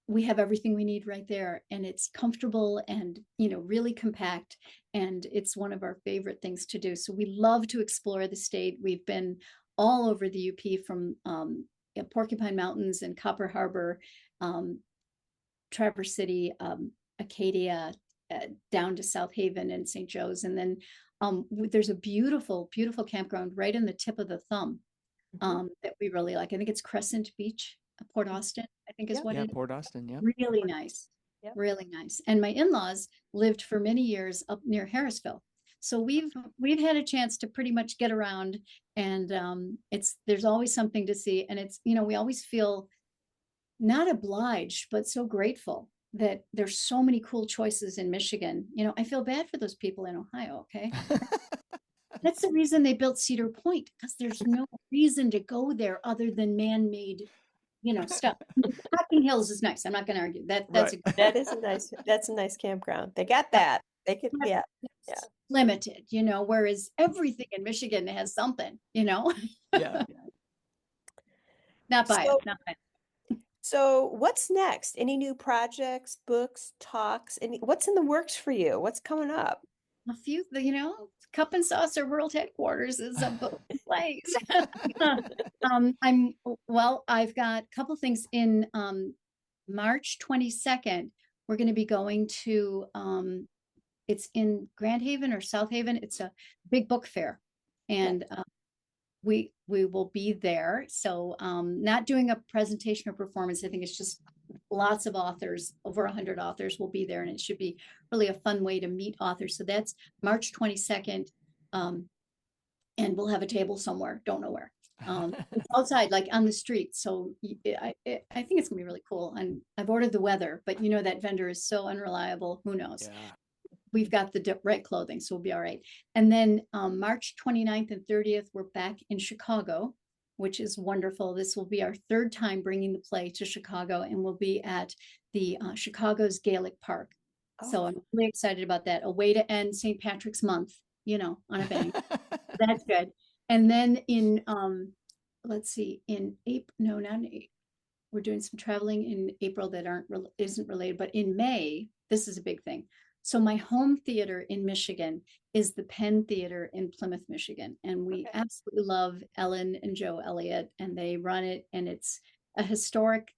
we have everything we need right there. And it's comfortable and, really compact. And it's one of our favorite things to do. So we love to explore the state. We've been all over the UP from Porcupine Mountains and Copper Harbor, Traverse City, Acadia, down to South Haven and St. Joe's. And then there's a beautiful, beautiful campground right in the tip of the thumb that we really like. I think it's Crescent Beach, Port Austin, I think is what it is. Port Austin, yeah. Really nice. Yep. Really nice. And my in-laws lived for many years up near Harrisville. So we've had a chance to pretty much get around and there's always something to see. And it's, we always feel not obliged, but so grateful that there's so many cool choices in Michigan. I feel bad for those people in Ohio, okay? That's the reason they built Cedar Point, because there's no reason to go there other than man-made, stuff. Hocking Hills is nice. I'm not going to argue that. That's a nice campground. They got that. They could, yeah. Limited, whereas everything in Michigan has something, Yeah. Not biased, not biased. So what's next? Any new projects, books, talks? What's in the works for you? What's coming up? A few, Cup and Saucer World Headquarters is a book place. I've got a couple things in March 22nd. We're going to be going to it's in Grand Haven or South Haven. It's a big book fair, Yeah. and we will be there. So not doing a presentation or performance. I think it's just lots of authors, over 100 authors will be there, and it should be really a fun way to meet authors. So that's March 22nd. And we'll have a table somewhere, don't know where. It's outside, like on the street. So I think it's gonna be really cool. And I've ordered the weather, but that vendor is so unreliable. Who knows? Yeah. We've got the right clothing, so we'll be all right. And then March 29th and 30th, we're back in Chicago, which is wonderful. This will be our third time bringing the play to Chicago, and we'll be at the Chicago's Gaelic Park. So Oh, I'm really excited about that. A way to end St. Patrick's Month, on a bang. That's good. And then let's see, in April, no, not in April. We're doing some traveling in April that isn't related, but in May, this is a big thing. So my home theater in Michigan is the Penn Theater in Plymouth, Michigan. And we absolutely love Ellen and Joe Elliott, and they run it. And it's a historic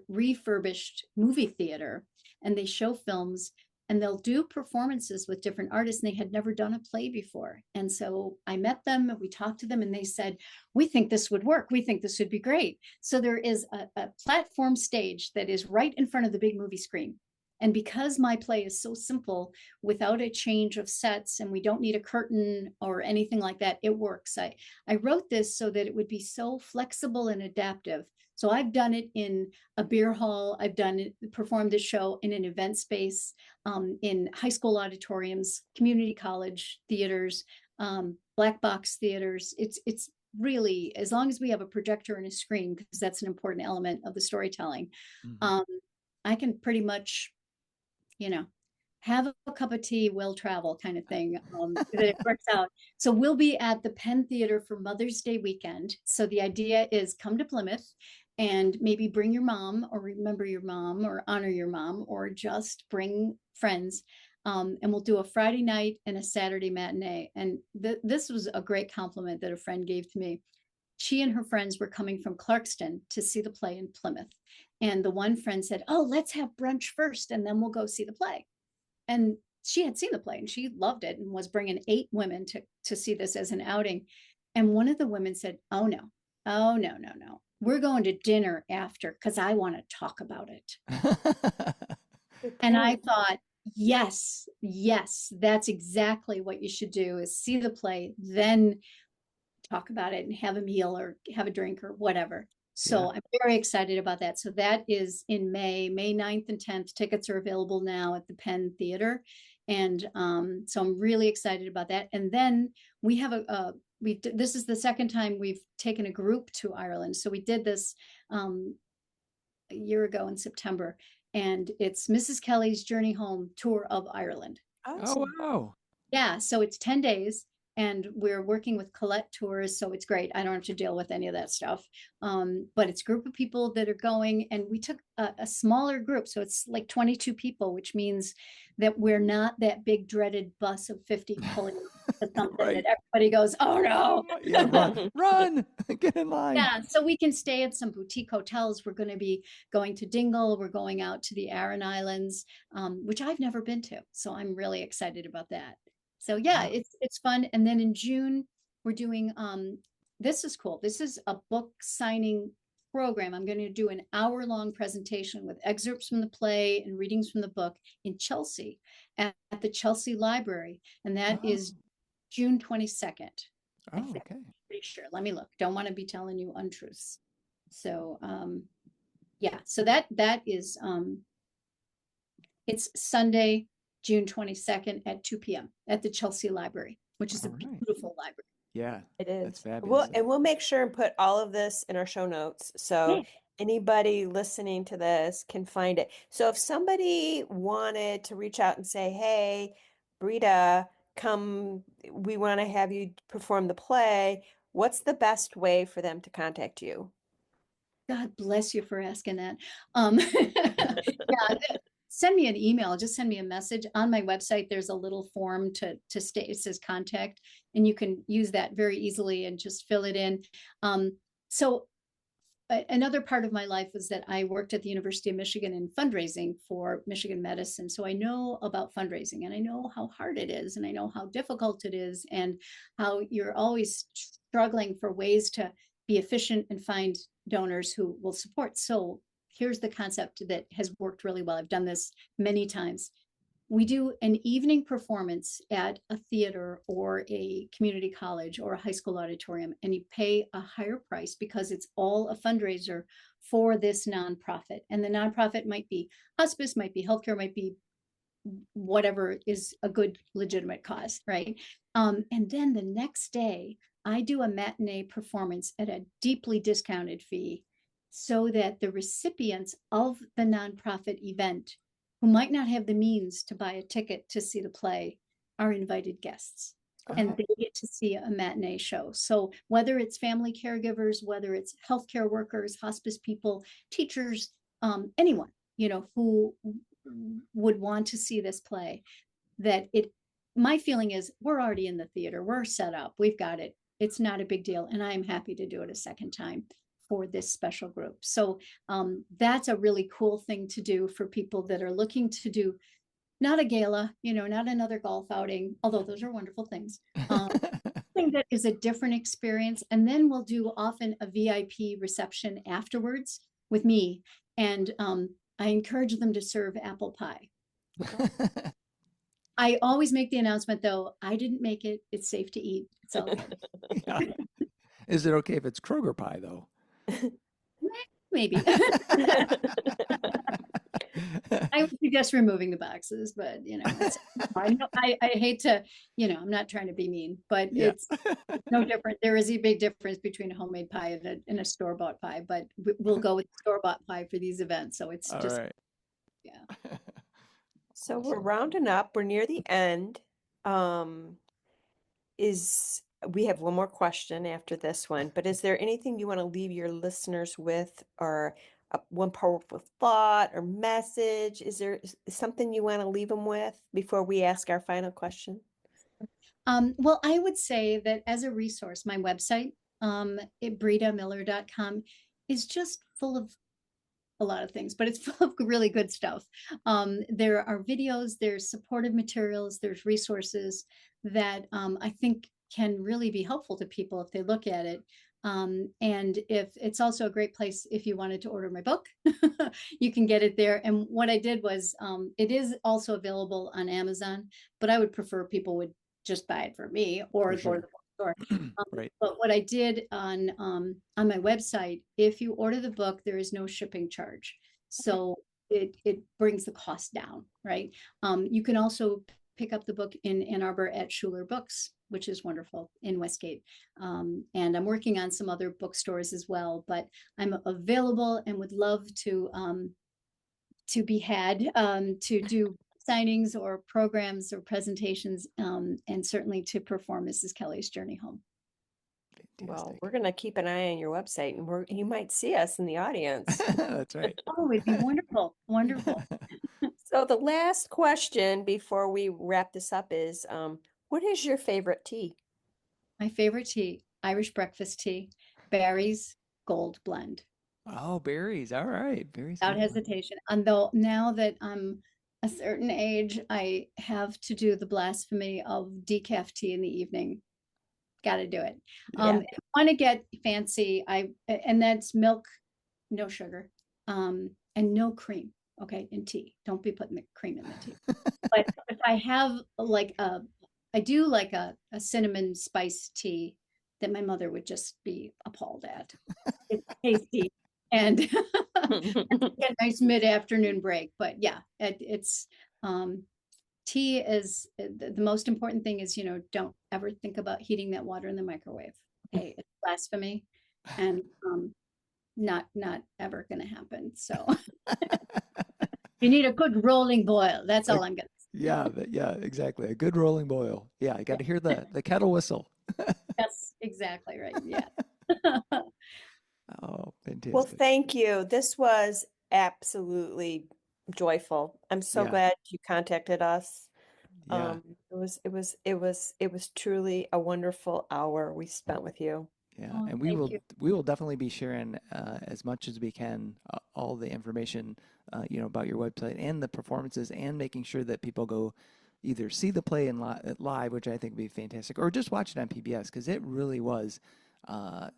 refurbished movie theater, and they show films, and they'll do performances with different artists, and they had never done a play before. And so I met them and we talked to them, and they said, we think this would work, we think this would be great. So there is a platform stage that is right in front of the big movie screen. And because my play is so simple, without a change of sets, and we don't need a curtain or anything like that, it works. I wrote this so that it would be so flexible and adaptive. So I've done it in a beer hall. I've performed this show in an event space, in high school auditoriums, community college theaters, black box theaters. It's really, as long as we have a projector and a screen, because that's an important element of the storytelling, I can pretty much, have a cup of tea, will travel kind of thing. That it works out. So we'll be at the Penn Theater for Mother's Day weekend. So the idea is come to Plymouth and maybe bring your mom, or remember your mom, or honor your mom, or just bring friends. And we'll do a Friday night and a Saturday matinee. And this was a great compliment that a friend gave to me. She and her friends were coming from Clarkston to see the play in Plymouth. And the one friend said, oh, let's have brunch first, and then we'll go see the play. And she had seen the play and she loved it, and was bringing 8 women to see this as an outing. And one of the women said, oh no, no. We're going to dinner after, because I want to talk about it. And I thought, yes, that's exactly what you should do, is see the play, then talk about it and have a meal or have a drink or whatever. So I'm very excited about that. So that is in May 9th and 10th. Tickets are available now at the Penn Theater. And so I'm really excited about that. And then we have this is the second time we've taken a group to Ireland. So we did this a year ago in September, and it's Mrs. Kelly's Journey Home Tour of Ireland. Oh, wow. Yeah, so it's 10 days. And we're working with Colette Tours, so it's great. I don't have to deal with any of that stuff. But it's a group of people that are going, and we took a smaller group. So it's like 22 people, which means that we're not that big dreaded bus of 50 pulling to something Right. that everybody goes, oh no. Yeah, run, get in line. Yeah, so we can stay at some boutique hotels. We're going to be going to Dingle. We're going out to the Aran Islands, which I've never been to. So I'm really excited about that. So yeah, it's fun. And then in June, we're doing, this is cool. This is a book signing program. I'm going to do an hour-long presentation with excerpts from the play and readings from the book in Chelsea at the Chelsea Library. And that is June 22nd. I think. Okay. Pretty sure. Let me look. Don't want to be telling you untruths. So yeah, so that is it's Sunday, June 22nd at 2 p.m. at the Chelsea Library, which is a beautiful library. Yeah, it is. That's fabulous. We'll make sure and put all of this in our show notes, so anybody listening to this can find it. So if somebody wanted to reach out and say, hey, Breeda, come, we want to have you perform the play, what's the best way for them to contact you? God bless you for asking that. Yeah, send me an email. Just send me a message on my website. There's a little form to state, it says contact, and you can use that very easily and just fill it in. So another part of my life was that I worked at the University of Michigan in fundraising for Michigan Medicine. So I know about fundraising, and I know how hard it is, and I know how difficult it is, and how you're always struggling for ways to be efficient and find donors who will support. So here's the concept that has worked really well. I've done this many times. We do an evening performance at a theater or a community college or a high school auditorium, and you pay a higher price because it's all a fundraiser for this nonprofit. And the nonprofit might be hospice, might be healthcare, might be whatever is a good legitimate cause, right? And then the next day, I do a matinee performance at a deeply discounted fee so that the recipients of the nonprofit event who might not have the means to buy a ticket to see the play are invited guests. And they get to see a matinee show. So whether it's family caregivers, whether it's healthcare workers, hospice people, teachers, anyone, who would want to see this play, my feeling is we're already in the theater, we're set up, we've got it. It's not a big deal. And I'm happy to do it a second time for this special group. So that's a really cool thing to do for people that are looking to do not a gala, not another golf outing, although those are wonderful things. Something that is a different experience. And then we'll do often a VIP reception afterwards with me. And I encourage them to serve apple pie. I always make the announcement, though, I didn't make it. It's safe to eat. It's all good. Yeah. Is it okay if it's Kroger pie, though? Maybe. I would suggest removing the boxes, but I hate to, I'm not trying to be mean, but it's no different. There is a big difference between a homemade pie and a store-bought pie, but we'll go with store-bought pie for these events. So it's all just, right. Yeah. So we're rounding up. We're near the end. We have one more question after this one, but is there anything you want to leave your listeners with, or one powerful thought or message? Is there something you want to leave them with before we ask our final question? Well, I would say that as a resource, my website, breedamiller.com, is just full of a lot of things, but it's full of really good stuff. There are videos, there's supportive materials, there's resources that I think can really be helpful to people if they look at it. And if it's also a great place if you wanted to order my book, you can get it there. And what I did was, it is also available on Amazon, but I would prefer people would just buy it for me or go to the bookstore. Right. But what I did on my website, if you order the book, there is no shipping charge. So it brings the cost down, right? You can also pick up the book in Ann Arbor at Schuler Books, which is wonderful, in Westgate. And I'm working on some other bookstores as well, but I'm available and would love to be had to do signings or programs or presentations, and certainly to perform Mrs. Kelly's Journey Home. Well, we're going to keep an eye on your website, and you might see us in the audience. That's right. Oh, it'd be wonderful. Wonderful. So the last question before we wrap this up is, what is your favorite tea? My favorite tea, Irish breakfast tea, Barry's Gold Blend. Oh, berries. All right. Berries. Without hesitation. And though now that I'm a certain age, I have to do the blasphemy of decaf tea in the evening. Got to do it. If I want to get fancy, and that's milk, no sugar, and no cream. Okay, in tea. Don't be putting the cream in the tea. But if I have I do like a cinnamon spice tea that my mother would just be appalled at. It's tasty and a nice mid-afternoon break. But yeah, it's tea is the most important thing is, don't ever think about heating that water in the microwave. Okay, it's blasphemy and not ever going to happen. So you need a good rolling boil. That's all I'm going to say. Yeah, exactly. A good rolling boil. Yeah, I got to hear the kettle whistle. That's exactly right. Yeah. Oh, fantastic. Well, Fantastic. thank you. This was absolutely joyful. I'm so Yeah. glad you contacted us. Yeah. It was truly a wonderful hour we spent with you. Yeah, Oh, and thank you. we will definitely be sharing as much as we can, all the information about your website and the performances, and making sure that people go either see the play in live, which I think would be fantastic, or just watch it on PBS because it really was uh,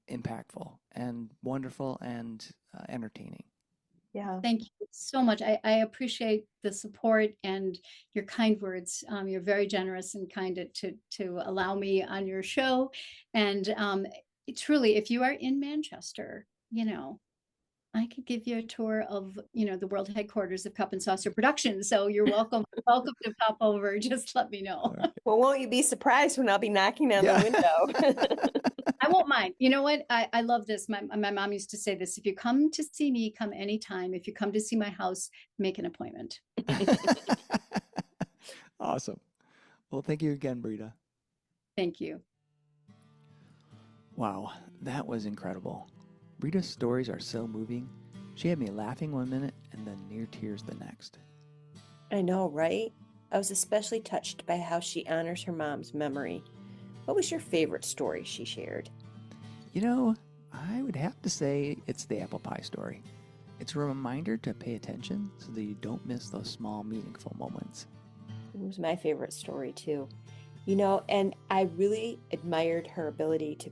impactful and wonderful and entertaining. Yeah. Thank you so much. I appreciate the support and your kind words. You're very generous and kind to allow me on your show. And truly, if you are in Manchester, I could give you a tour of, the world headquarters of Cup and Saucer Productions. So you're welcome, welcome to pop over. Just let me All know. right. Well, won't you be surprised when I'll be knocking on the Yeah. window? I won't mind. You know what? I love this. My mom used to say this. If you come to see me, come anytime. If you come to see my house, make an appointment. Awesome. Well, thank you again, Breeda. Thank you. Wow, that was incredible. Breeda's stories are so moving. She had me laughing one minute and then near tears the next. I know, right? I was especially touched by how she honors her mom's memory. What was your favorite story she shared? I would have to say it's the apple pie story. It's a reminder to pay attention so that you don't miss those small, meaningful moments. It was my favorite story too. And I really admired her ability to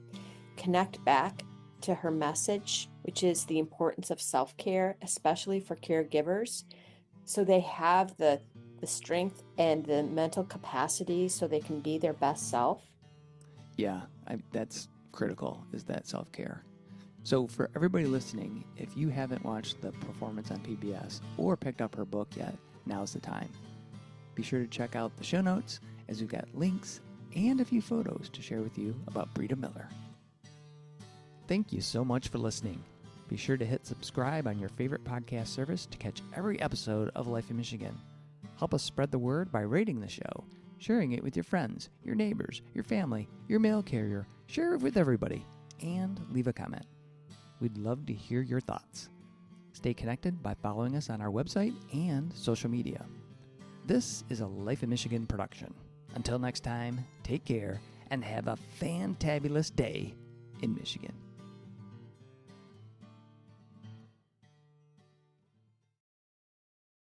connect back to her message, which is the importance of self-care, especially for caregivers, so they have the strength and the mental capacity so they can be their best self. Yeah, that's critical, is that self-care. So for everybody listening, if you haven't watched the performance on PBS or picked up her book yet, now's the time. Be sure to check out the show notes as we've got links and a few photos to share with you about Breeda Miller. Thank you so much for listening. Be sure to hit subscribe on your favorite podcast service to catch every episode of Life in Michigan. Help us spread the word by rating the show, sharing it with your friends, your neighbors, your family, your mail carrier. Share it with everybody, and leave a comment. We'd love to hear your thoughts. Stay connected by following us on our website and social media. This is a Life in Michigan production. Until next time, take care and have a fantabulous day in Michigan.